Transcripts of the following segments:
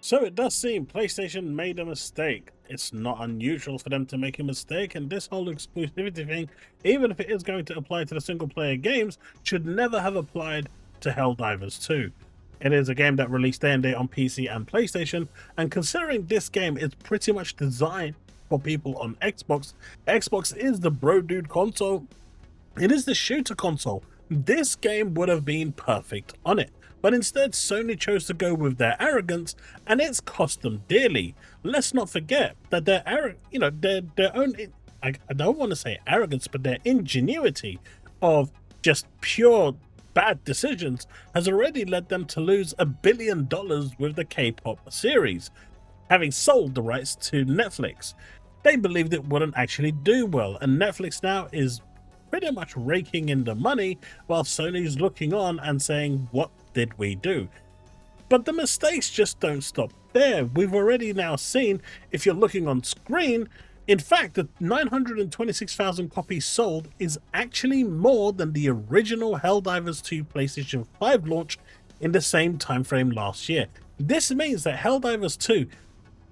So it does seem PlayStation made a mistake. It's not unusual for them to make a mistake, and this whole exclusivity thing, even if it is going to apply to the single player games, should never have applied to Helldivers 2. It is a game that released day and date on PC and PlayStation, and considering this game is pretty much designed for people on Xbox, Xbox is the bro dude console, it is the shooter console. This game would have been perfect on it. But instead, Sony chose to go with their arrogance, and it's cost them dearly. Let's not forget that their their own, I don't want to say arrogance, but their ingenuity of just pure bad decisions has already led them to lose $1 billion with the K-pop series, having sold the rights to Netflix. They believed it wouldn't actually do well, and Netflix now is pretty much raking in the money while Sony's looking on and saying, what did we do? But the mistakes just don't stop there. We've already now seen, if you're looking on screen, in fact, the 926,000 copies sold is actually more than the original Helldivers 2 PlayStation 5 launch in the same time frame last year. This means that Helldivers 2,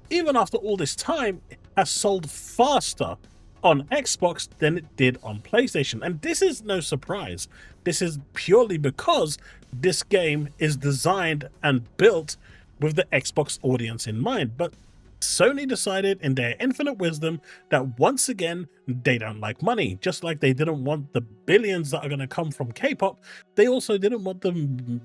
even after all this time, has sold faster on Xbox than it did on PlayStation. And this is no surprise. This is purely because this game is designed and built with the Xbox audience in mind. But Sony decided in their infinite wisdom that once again, they don't like money. Just like they didn't want the billions that are going to come from K-pop, they also didn't want the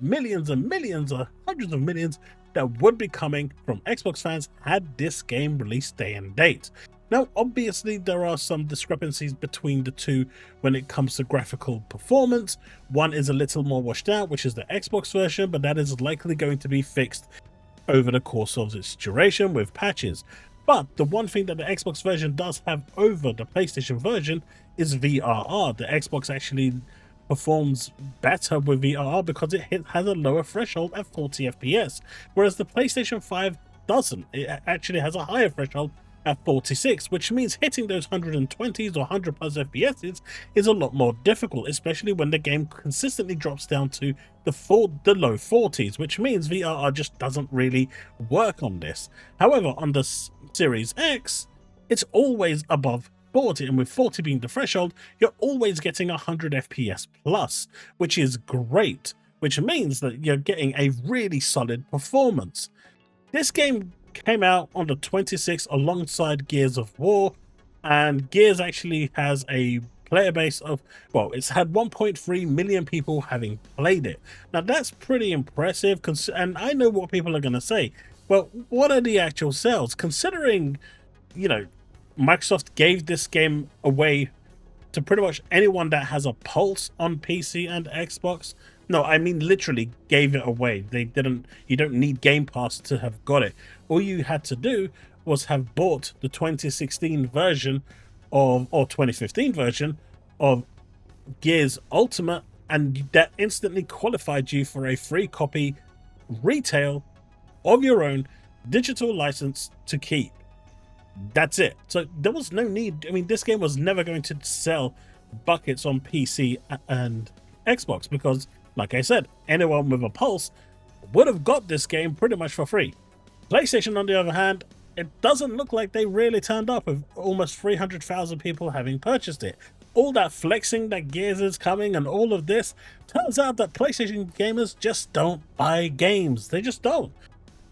millions and millions or hundreds of millions that would be coming from Xbox fans had this game released day and date. Now, obviously, there are some discrepancies between the two when it comes to graphical performance. One is a little more washed out, which is the Xbox version, but that is likely going to be fixed over the course of its duration with patches. But the one thing that the Xbox version does have over the PlayStation version is VRR. The Xbox actually performs better with VRR because it has a lower threshold at 40 FPS, whereas the PlayStation 5 doesn't. It actually has a higher threshold at 46, which means hitting those 120s or 100 plus FPS is a lot more difficult, especially when the game consistently drops down to the low 40s, which means VRR just doesn't really work on this. However, on the Series X, it's always above 40, and with 40 being the threshold, you're always getting 100 FPS plus, which is great, which means that you're getting a really solid performance. This game came out on the 26th alongside Gears of War, and Gears actually has a player base of, well, it's had 1.3 million people having played it. Now that's pretty impressive, and I know what people are going to say. Well, what are the actual sales? Considering, Microsoft gave this game away to pretty much anyone that has a pulse on PC and Xbox. No, I mean literally gave it away. You don't need Game Pass to have got it. All you had to do was have bought the 2016 version or 2015 version of Gears Ultimate, and that instantly qualified you for a free copy retail of your own digital license to keep. That's it. So there was no need. I mean, this game was never going to sell buckets on PC and Xbox because, like I said, anyone with a pulse would have got this game pretty much for free. PlayStation, on the other hand, it doesn't look like they really turned up with almost 300,000 people having purchased it. All that flexing that Gears is coming and all of this, turns out that PlayStation gamers just don't buy games. They just don't.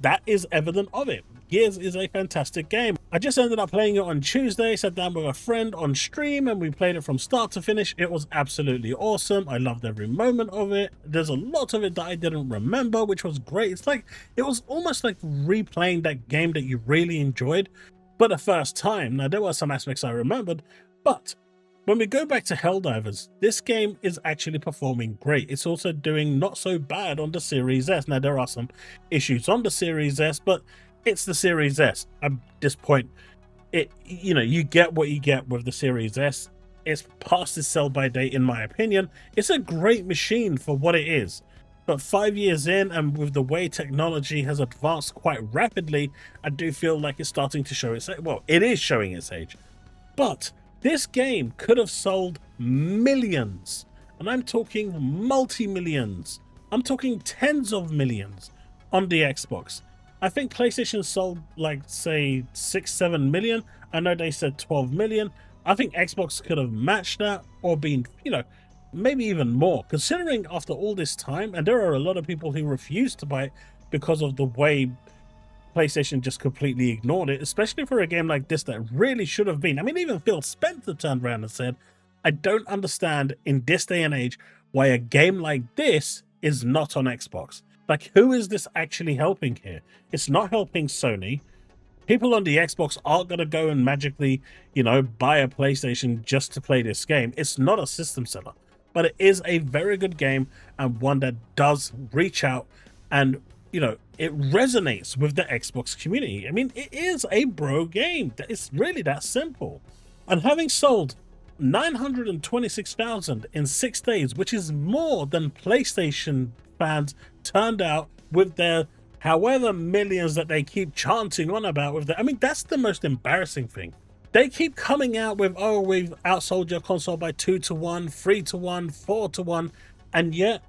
That is evident of it. Gears is a fantastic game. I just ended up playing it on Tuesday, sat down with a friend on stream, and we played it from start to finish. It was absolutely awesome. I loved every moment of it. There's a lot of it that I didn't remember, which was great. It was almost like replaying that game that you really enjoyed, but the first time. Now, there were some aspects I remembered, but when we go back to Helldivers, this game is actually performing great. It's also doing not so bad on the Series S. Now, there are some issues on the Series S, but it's the Series S. At this point, you get what you get with the Series S. It's past its sell-by date, in my opinion. It's a great machine for what it is. But 5 years in, and with the way technology has advanced quite rapidly, I do feel like it's starting to show its age. Well, it is showing its age. But this game could have sold millions. And I'm talking multi-millions. I'm talking tens of millions on the Xbox. I think PlayStation sold like say 6-7 million. I know they said 12 million. I think Xbox could have matched that or been, you know, maybe even more, considering after all this time, and there are a lot of people who refuse to buy it because of the way PlayStation just completely ignored it, especially for a game like this that really should have been. I mean, even Phil Spencer turned around and said, I don't understand in this day and age why a game like this is not on Xbox. Like, who is this actually helping here? It's not helping Sony. People on the Xbox aren't going to go and magically, you know, buy a PlayStation just to play this game. It's not a system seller, but it is a very good game and one that does reach out and, you know, it resonates with the Xbox community. I mean, it is a bro game. It's really that simple. And having sold 926,000 in 6 days, which is more than PlayStation fans turned out with their however millions that they keep chanting on about with that. I mean, that's the most embarrassing thing. They keep coming out with, oh, we've outsold your console by 2-1, 3-1, 4-1, and yet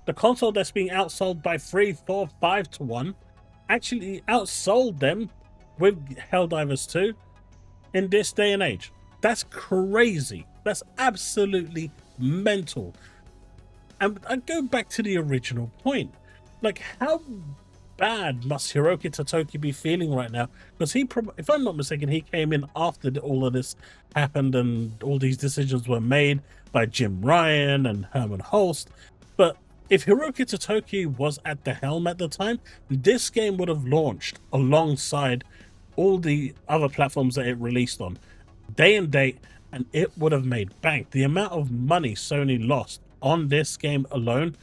the console that's being outsold by 3, 4, 5-1 actually outsold them with Helldivers 2 in this day and age. That's crazy. That's absolutely mental. And I go back to the original point. Like, how bad must Hiroki Totoki be feeling right now? Because he, if I'm not mistaken, he came in after all of this happened and all these decisions were made by Jim Ryan and Herman Holst. But if Hiroki Totoki was at the helm at the time, this game would have launched alongside all the other platforms that it released on, day and date, and it would have made bank. The amount of money Sony lost on this game alone,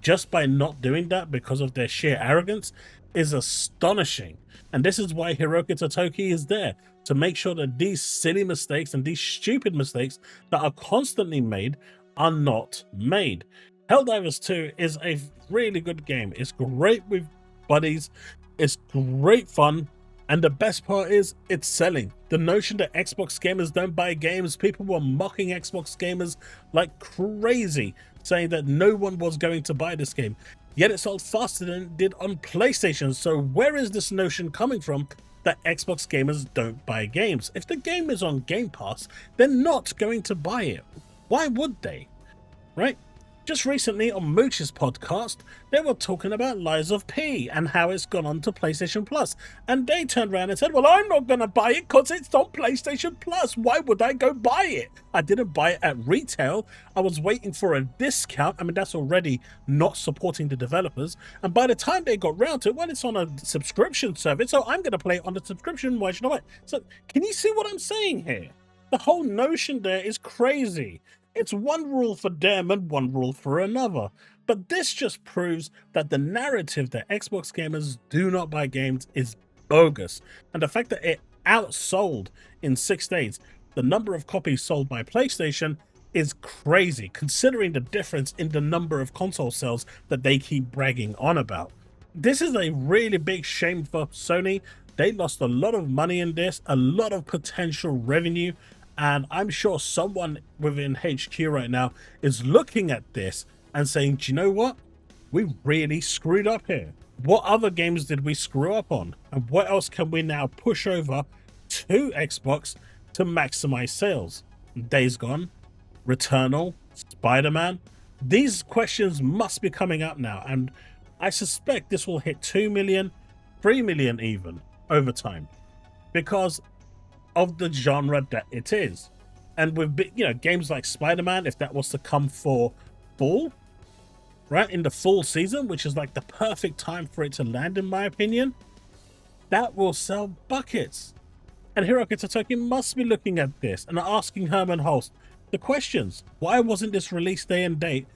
just by not doing that because of their sheer arrogance, is astonishing. And this is why Hiroki Totoki is there, to make sure that these silly mistakes and these stupid mistakes that are constantly made are not made. Helldivers 2 is a really good game. It's great with buddies, it's great fun, and the best part is it's selling. The notion that Xbox gamers don't buy games, people were mocking Xbox gamers like crazy, saying that no one was going to buy this game. Yet it sold faster than it did on PlayStation. So where is this notion coming from that Xbox gamers don't buy games? If the game is on Game Pass, they're not going to buy it. Why would they? Right? Just recently on Mooch's podcast, they were talking about Lies of P and how it's gone on to PlayStation Plus. And they turned around and said, well, I'm not going to buy it because it's on PlayStation Plus. Why would I go buy it? I didn't buy it at retail. I was waiting for a discount. I mean, that's already not supporting the developers. And by the time they got round to it, well, it's on a subscription service, so I'm going to play it on the subscription. Why should I? So can you see what I'm saying here? The whole notion there is crazy. It's one rule for them and one rule for another. But this just proves that the narrative that Xbox gamers do not buy games is bogus. And the fact that it outsold in 6 days the number of copies sold by PlayStation is crazy, considering the difference in the number of console sales that they keep bragging on about. This is a really big shame for Sony. They lost a lot of money in this, a lot of potential revenue. And I'm sure someone within HQ right now is looking at this and saying, do you know what? We really screwed up here. What other games did we screw up on? And what else can we now push over to Xbox to maximize sales? Days Gone, Returnal, Spider-Man. These questions must be coming up now. And I suspect this will hit 2 million, 3 million even over time, because of the genre that it is. And with, you know, games like Spider-Man, if that was to come for fall, right, in the fall season, which is like the perfect time for it to land, in my opinion, that will sell buckets. And Hiroki Totoki must be looking at this and asking Herman Holst the questions. Why wasn't this release day and date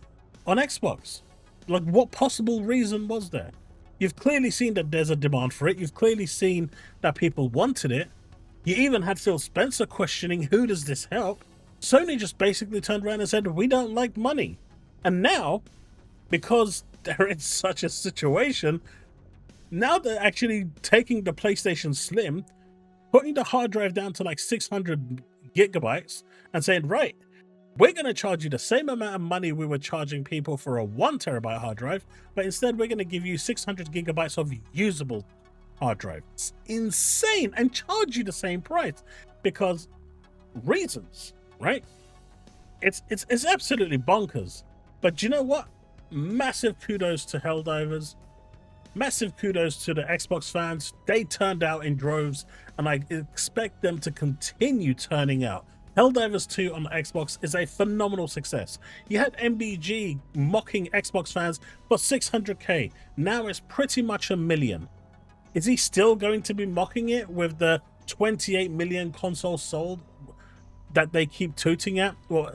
on Xbox? Like, what possible reason was there? You've clearly seen that there's a demand for it. You've clearly seen that people wanted it. You even had Phil Spencer questioning, who does this help? Sony just basically turned around and said, we don't like money. And now, because they're in such a situation, now they're actually taking the PlayStation Slim, putting the hard drive down to like 600 gigabytes and saying, right, we're going to charge you the same amount of money we were charging people for a 1 terabyte hard drive, but instead we're going to give you 600 gigabytes of usable hard drive. It's insane, and charge you the same price because reasons, right? It's absolutely bonkers. But do you know what? Massive kudos to Helldivers. Massive kudos to the Xbox fans. They turned out in droves, and I expect them to continue turning out. Helldivers 2 on the Xbox is a phenomenal success. You had MBG mocking Xbox fans for 600k. Now it's pretty much 1 million. Is he still going to be mocking it with the 28 million consoles sold that they keep tooting at? Well,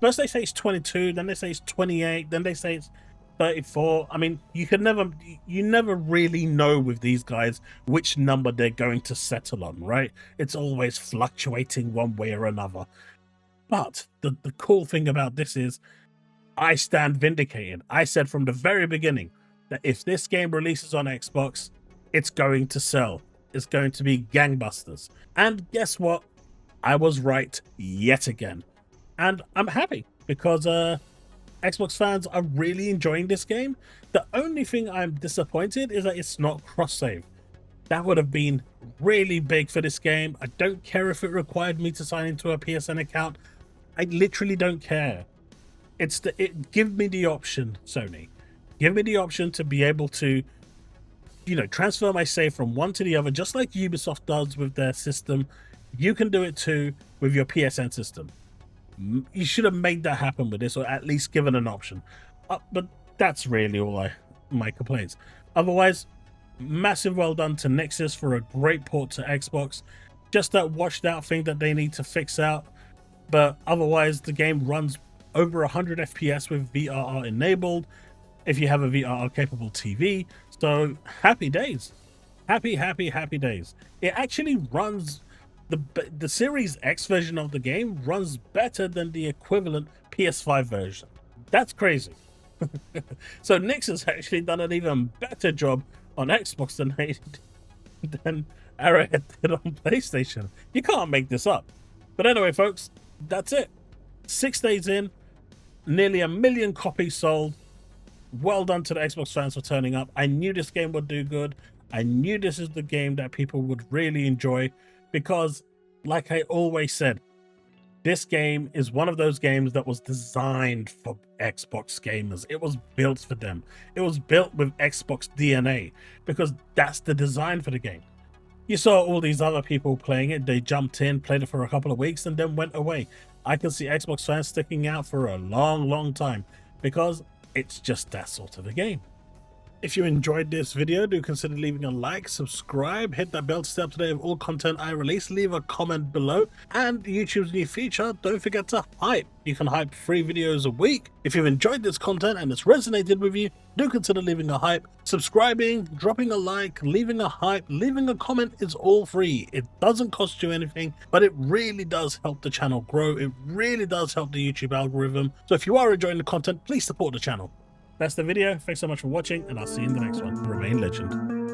first they say it's 22, then they say it's 28, then they say it's 34. I mean, you never really know with these guys which number they're going to settle on, right? It's always fluctuating one way or another. But the cool thing about this is I stand vindicated. I said from the very beginning that if this game releases on Xbox, it's going to sell. It's going to be gangbusters. And guess what? I was right yet again. And I'm happy because Xbox fans are really enjoying this game. The only thing I'm disappointed is that it's not cross-save. That would have been really big for this game. I don't care if it required me to sign into a PSN account. I literally don't care. Give me the option, Sony. Give me the option to be able to, you know, transfer my save from one to the other, just like Ubisoft does with their system. You can do it too with your PSN system. You should have made that happen with this, or at least given an option. But that's really all my complaints. Otherwise, massive well done to Nixxes for a great port to Xbox. Just that washed out thing that they need to fix out. But otherwise, the game runs over 100 FPS with VRR enabled if you have a VRR capable TV. So happy days. Happy days. It actually runs. The Series X version of the game runs better than the equivalent PS5 version. That's crazy. So Nix has actually done an even better job on Xbox than Arrowhead did on PlayStation. You can't make this up. But anyway, folks, that's it. 6 days in, nearly 1 million copies sold. Well done to the Xbox fans for turning up. I knew this game would do good. I knew this is the game that people would really enjoy. Because, like I always said, this game is one of those games that was designed for Xbox gamers. It was built for them. It was built with Xbox DNA because that's the design for the game. You saw all these other people playing it. They jumped in, played it for a couple of weeks, and then went away. I can see Xbox fans sticking out for a long time because it's just that sort of a game. If you enjoyed this video, do consider leaving a like, subscribe, hit that bell to stay up to date with all content I release, leave a comment below, and YouTube's new feature, don't forget to hype. You can hype 3 videos a week. If you've enjoyed this content and it's resonated with you, do consider leaving a hype. Subscribing, dropping a like, leaving a hype, leaving a comment is all free. It doesn't cost you anything, but it really does help the channel grow. It really does help the YouTube algorithm. So if you are enjoying the content, please support the channel. That's the video. Thanks so much for watching, and I'll see you in the next one. Remain legend.